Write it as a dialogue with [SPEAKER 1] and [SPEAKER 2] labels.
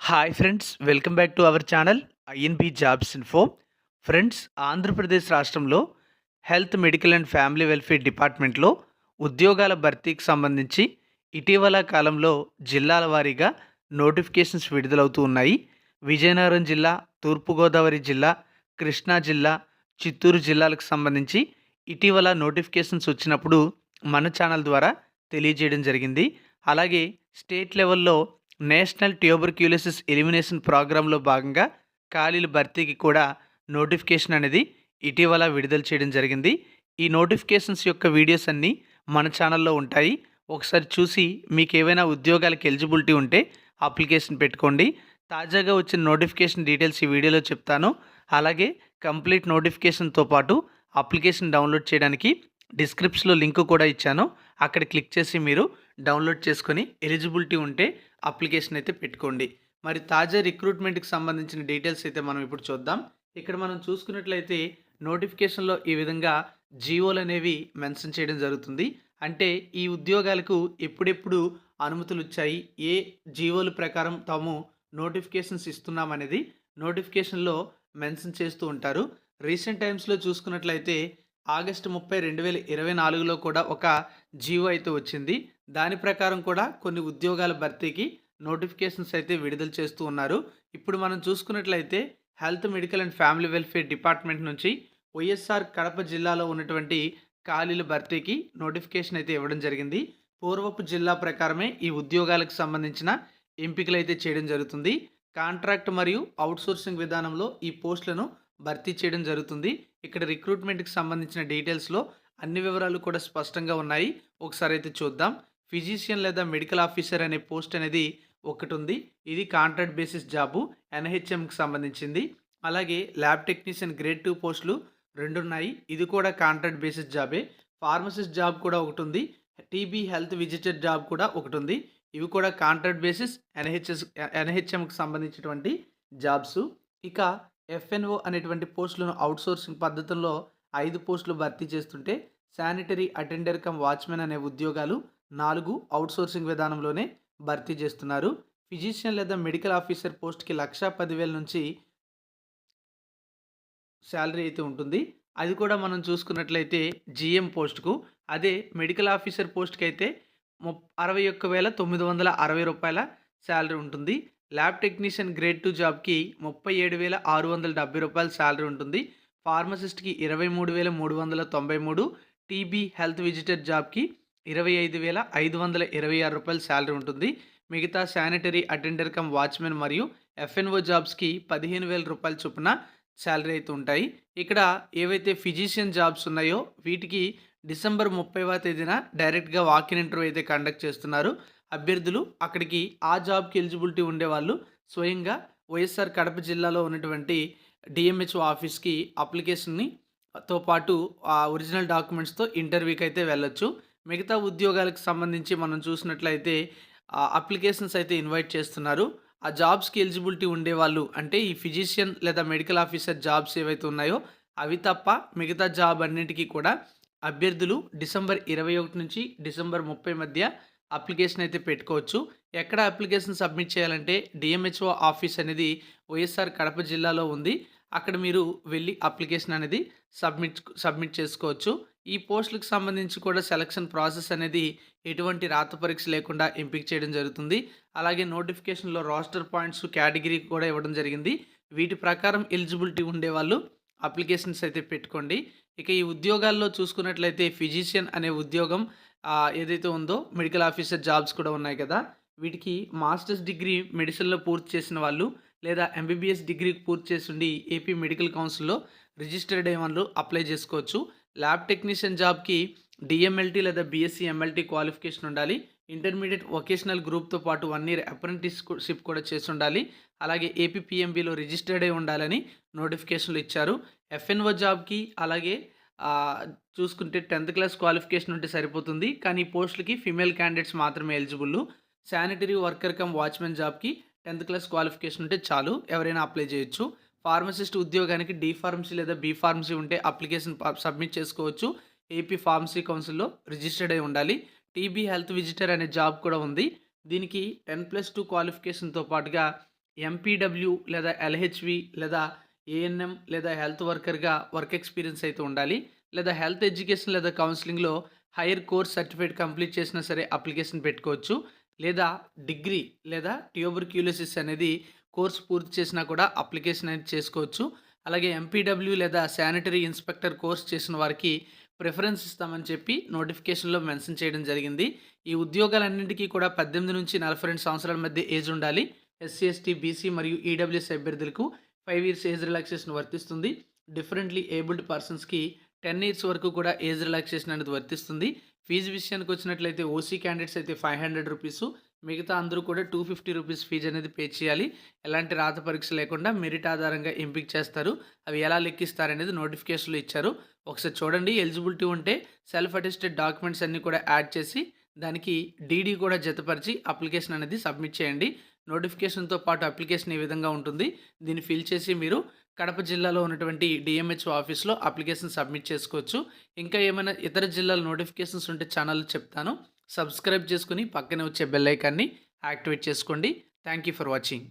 [SPEAKER 1] Hi friends, welcome back to our channel INB jobs info. Friends, Andhra Pradesh రాష్ట్రంలో health, medical and family welfare డిపార్ట్మెంట్లో ఉద్యోగాల భర్తీకి సంబంధించి ఇటీవల కాలంలో జిల్లాల వారీగా నోటిఫికేషన్స్ విడుదలవుతూ ఉన్నాయి. విజయనగరం జిల్లా, తూర్పుగోదావరి జిల్లా, కృష్ణా జిల్లా, చిత్తూరు జిల్లాలకు సంబంధించి ఇటీవల నోటిఫికేషన్స్ వచ్చినప్పుడు మన ఛానల్ ద్వారా తెలియజేయడం జరిగింది. అలాగే స్టేట్ లెవెల్లో నేషనల్ ట్యూబర్క్యులోసిస్ ఎలిమినేషన్ ప్రోగ్రాంలో భాగంగా ఖాళీల భర్తీకి కూడా నోటిఫికేషన్ అనేది ఇటీవల విడుదల చేయడం జరిగింది. ఈ నోటిఫికేషన్స్ యొక్క వీడియోస్ అన్నీ మన ఛానల్లో ఉంటాయి. ఒకసారి చూసి మీకు ఏవైనా ఉద్యోగాలకు ఎలిజిబిలిటీ ఉంటే అప్లికేషన్ పెట్టుకోండి. తాజాగా వచ్చిన నోటిఫికేషన్ డీటెయిల్స్ ఈ వీడియోలో చెప్తాను. అలాగే కంప్లీట్ నోటిఫికేషన్తో పాటు అప్లికేషన్ డౌన్లోడ్ చేయడానికి డిస్క్రిప్షన్లో లింక్ కూడా ఇచ్చాను. అక్కడ క్లిక్ చేసి మీరు డౌన్లోడ్ చేసుకొని ఎలిజిబిలిటీ ఉంటే అప్లికేషన్ అయితే పెట్టుకోండి. మరి తాజా రిక్రూట్మెంట్కి సంబంధించిన డీటెయిల్స్ అయితే మనం ఇప్పుడు చూద్దాం. ఇక్కడ మనం చూసుకున్నట్లయితే నోటిఫికేషన్లో ఈ విధంగా జీవోలు అనేవి మెన్షన్ చేయడం జరుగుతుంది. అంటే ఈ ఉద్యోగాలకు ఎప్పుడెప్పుడు అనుమతులు వచ్చాయి, ఏ జీవోల ప్రకారం తాము నోటిఫికేషన్స్ ఇస్తున్నామనేది నోటిఫికేషన్లో మెన్షన్ చేస్తూ ఉంటారు. రీసెంట్ టైమ్స్లో చూసుకున్నట్లయితే ఆగస్టు 30, 2024లో కూడా ఒక జీవో అయితే వచ్చింది. దాని ప్రకారం కూడా కొన్ని ఉద్యోగాల భర్తీకి నోటిఫికేషన్స్ అయితే విడుదల చేస్తూ ఉన్నారు. ఇప్పుడు మనం చూసుకున్నట్లయితే health, medical and family welfare department నుంచి వైఎస్ఆర్ కడప జిల్లాలో ఉన్నటువంటి ఖాళీల భర్తీకి నోటిఫికేషన్ అయితే ఇవ్వడం జరిగింది. పూర్వపు జిల్లా ప్రకారమే ఈ ఉద్యోగాలకు సంబంధించిన ఎంపికలు అయితే చేయడం జరుగుతుంది. కాంట్రాక్ట్ మరియు అవుట్సోర్సింగ్ విధానంలో ఈ పోస్టులను భర్తీ చేయడం జరుగుతుంది. ఇక్కడ రిక్రూట్మెంట్కి సంబంధించిన డీటెయిల్స్లో అన్ని వివరాలు కూడా స్పష్టంగా ఉన్నాయి. ఒకసారి అయితే చూద్దాం. ఫిజిషియన్ లేదా మెడికల్ ఆఫీసర్ అనే పోస్ట్ అనేది ఒకటి ఉంది. ఇది కాంట్రాక్ట్ బేసిస్ జాబు, ఎన్హెచ్ఎంకి సంబంధించింది. అలాగే ల్యాబ్ టెక్నీషియన్ గ్రేడ్ 2 పోస్టులు 2 ఉన్నాయి. ఇది కూడా కాంట్రాక్ట్ బేసిస్ జాబే. ఫార్మసిస్ట్ జాబ్ కూడా ఒకటి ఉంది. టీబీ హెల్త్ విజిటర్ జాబ్ కూడా ఒకటి ఉంది. ఇవి కూడా కాంట్రాక్ట్ బేసిస్ ఎన్హెచ్ఎంకి సంబంధించినటువంటి జాబ్స్. ఇక ఎఫ్ఎన్ఓ అనేటువంటి పోస్టులను అవుట్సోర్సింగ్ పద్ధతుల్లో 5 పోస్టులు భర్తీ చేస్తుంటే శానిటరీ అటెండర్ కమ్ వాచ్మెన్ అనే ఉద్యోగాలు 4 అవుట్సోర్సింగ్ విధానంలోనే భర్తీ చేస్తున్నారు. ఫిజిషియన్ లేదా మెడికల్ ఆఫీసర్ పోస్ట్కి 1,10,000 నుంచి శాలరీ అయితే ఉంటుంది. అది కూడా మనం చూసుకున్నట్లయితే జీఎం పోస్ట్కు. అదే మెడికల్ ఆఫీసర్ పోస్ట్కి అయితే 61,960 రూపాయల శాలరీ ఉంటుంది. ల్యాబ్ టెక్నీషియన్ గ్రేడ్ 2 జాబ్కి 37,670 రూపాయల శాలరీ ఉంటుంది. ఫార్మసిస్ట్కి 23,393, టీబీ హెల్త్ విజిటర్ జాబ్కి 25,526 రూపాయల శాలరీ ఉంటుంది. మిగతా శానిటరీ అటెండర్ కమ్ వాచ్మెన్ మరియు ఎఫ్ఎన్ఓ జాబ్స్కి 15,000 రూపాయల చొప్పున శాలరీ అయితే ఉంటాయి. ఇక్కడ ఏవైతే ఫిజిషియన్ జాబ్స్ ఉన్నాయో వీటికి డిసెంబర్ 30వ తేదీన డైరెక్ట్గా వాకిన్ ఇంటర్వ్యూ అయితే కండక్ట్ చేస్తున్నారు. అభ్యర్థులు అక్కడికి ఆ జాబ్కి ఎలిజిబిలిటీ ఉండేవాళ్ళు స్వయంగా వైఎస్ఆర్ కడప జిల్లాలో ఉన్నటువంటి డిఎంహెచ్ఓ ఆఫీస్కి అప్లికేషన్ని తో పాటు ఆ ఒరిజినల్ డాక్యుమెంట్స్తో ఇంటర్వ్యూకి అయితే వెళ్ళొచ్చు. మిగతా ఉద్యోగాలకు సంబంధించి మనం చూసినట్లయితే అప్లికేషన్స్ అయితే ఇన్వైట్ చేస్తున్నారు. ఆ జాబ్స్కి ఎలిజిబిలిటీ ఉండేవాళ్ళు అంటే ఈ ఫిజిషియన్ లేదా మెడికల్ ఆఫీసర్ జాబ్స్ ఏవైతే ఉన్నాయో అవి తప్ప మిగతా జాబ్ అన్నింటికీ కూడా అభ్యర్థులు డిసెంబర్ 21 నుంచి డిసెంబర్ 30 మధ్య అప్లికేషన్ అయితే పెట్టుకోవచ్చు. ఎక్కడ అప్లికేషన్ సబ్మిట్ చేయాలంటే డిఎంహెచ్ఓ ఆఫీస్ అనేది వైఎస్ఆర్ కడప జిల్లాలో ఉంది. అక్కడ మీరు వెళ్ళి అప్లికేషన్ అనేది సబ్మిట్ చేసుకోవచ్చు. ఈ పోస్టులకు సంబంధించి కూడా సెలక్షన్ ప్రాసెస్ అనేది ఎటువంటి రాత పరీక్ష లేకుండా ఎంపిక చేయడం జరుగుతుంది. అలాగే నోటిఫికేషన్లో రోస్టర్ పాయింట్స్ కేటగిరీ కూడా ఇవ్వడం జరిగింది. వీటి ప్రకారం ఎలిజిబిలిటీ ఉండేవాళ్ళు అప్లికేషన్స్ అయితే పెట్టుకోండి. ఇక ఈ ఉద్యోగాల్లో చూసుకున్నట్లయితే ఫిజిషియన్ అనే ఉద్యోగం ఏదైతే ఉందో మెడికల్ ఆఫీసర్ జాబ్స్ కూడా ఉన్నాయి కదా, వీటికి మాస్టర్స్ డిగ్రీ మెడిసిన్లో పూర్తి చేసిన వాళ్ళు లేదా ఎంబీబీఎస్ డిగ్రీ పూర్తి చేసి ఉండి ఏపీ మెడికల్ కౌన్సిల్లో రిజిస్టర్డ్ అయిన వాళ్ళు అప్లై చేసుకోవచ్చు. ల్యాబ్ టెక్నీషియన్ జాబ్కి డిఎంఎల్టీ లేదా బీఎస్సీ ఎంఎల్టీ క్వాలిఫికేషన్ ఉండాలి. ఇంటర్మీడియట్ వొకేషనల్ గ్రూప్తో పాటు 1 ఇయర్ అప్రెంటిస్షిప్ కూడా చేసి ఉండాలి. అలాగే ఏపీపీఎంబీలో రిజిస్టర్డ్ అయి ఉండాలని నోటిఫికేషన్లు ఇచ్చారు. ఎఫ్ఎన్ఓ జాబ్కి అలాగే చూసుకుంటే 10th క్లాస్ క్వాలిఫికేషన్ ఉంటే సరిపోతుంది. కానీ ఈ పోస్టులకి ఫీమేల్ క్యాండిడేట్స్ మాత్రమే eligible. Sanitary worker cum watchmen జాబ్కి 10th క్లాస్ క్వాలిఫికేషన్ ఉంటే చాలు, ఎవరైనా అప్లై చేయొచ్చు. ఫార్మసిస్ట్ ఉద్యోగానికి డి ఫార్మసీ లేదా బీ ఫార్మసీ ఉంటే అప్లికేషన్ సబ్మిట్ చేసుకోవచ్చు. ఏపీ ఫార్మసీ కౌన్సిల్లో రిజిస్టర్డ్ అయి ఉండాలి. టీబీ హెల్త్ విజిటర్ అనే జాబ్ కూడా ఉంది. దీనికి 10+2 క్వాలిఫికేషన్తో పాటుగా ఎంపీడబ్ల్యూ లేదా ఎల్హెచ్వి లేదా ఏఎన్ఎం లేదా హెల్త్ వర్కర్గా వర్క్ ఎక్స్పీరియన్స్ అయితే ఉండాలి. లేదా హెల్త్ ఎడ్యుకేషన్ లేదా కౌన్సిలింగ్లో హైయర్ కోర్స్ సర్టిఫికేట్ కంప్లీట్ చేసినా సరే అప్లికేషన్ పెట్టుకోవచ్చు. లేదా డిగ్రీ లేదా ట్యూబర్క్యులోసిస్ అనేది కోర్స్ పూర్తి చేసినా కూడా అప్లికేషన్ అనేది చేసుకోవచ్చు. అలాగే ఎంపీడబ్ల్యూ లేదా శానిటరీ ఇన్స్పెక్టర్ కోర్స్ చేసిన వారికి ప్రిఫరెన్స్ ఇస్తామని చెప్పి నోటిఫికేషన్లో మెన్షన్ చేయడం జరిగింది. ఈ ఉద్యోగాలన్నింటికీ కూడా 18 నుంచి 42 సంవత్సరాల మధ్య ఏజ్ ఉండాలి. ఎస్సీ, ఎస్టీ, బీసీ మరియు ఈడబ్ల్యూఎస్ అభ్యర్థులకు 5 ఇయర్స్ ఏజ్ రిలాక్సేషన్ వర్తిస్తుంది. డిఫరెంట్లీ ఏబుల్డ్ పర్సన్స్కి 10 ఇయర్స్ వరకు కూడా ఏజ్ రిలాక్సేషన్ అనేది వర్తిస్తుంది. ఫీజు విషయానికి వచ్చినట్లయితే ఓసీ క్యాండిడేట్స్ అయితే 500 రూపీసు, మిగతా అందరూ కూడా 250 రూపీస్ ఫీజు అనేది పే చేయాలి. ఎలాంటి రాత పరీక్ష లేకుండా మెరిట్ ఆధారంగా ఎంపిక చేస్తారు. అవి ఎలా లెక్కిస్తారనేది నోటిఫికేషన్లో ఇచ్చారు. ఒకసారి చూడండి. ఎలిజిబిలిటీ ఉంటే సెల్ఫ్ అటెస్టెడ్ డాక్యుమెంట్స్ అన్నీ కూడా యాడ్ చేసి దానికి డీడీ కూడా జతపరిచి అప్లికేషన్ అనేది సబ్మిట్ చేయండి. నోటిఫికేషన్తో పాటు అప్లికేషన్ ఈ విధంగా ఉంటుంది. దీన్ని ఫిల్ చేసి మీరు కడప జిల్లాలో ఉన్నటువంటి డిఎంహెచ్ఓ ఆఫీస్లో అప్లికేషన్ సబ్మిట్ చేసుకోవచ్చు. ఇంకా ఏమైనా ఇతర జిల్లాల నోటిఫికేషన్స్ ఉంటే ఛానల్ చెప్తాను. సబ్స్క్రైబ్ చేసుకుని పక్కనే వచ్చే బెల్ ఐకాన్ని యాక్టివేట్ చేసుకోండి. Thank you for watching.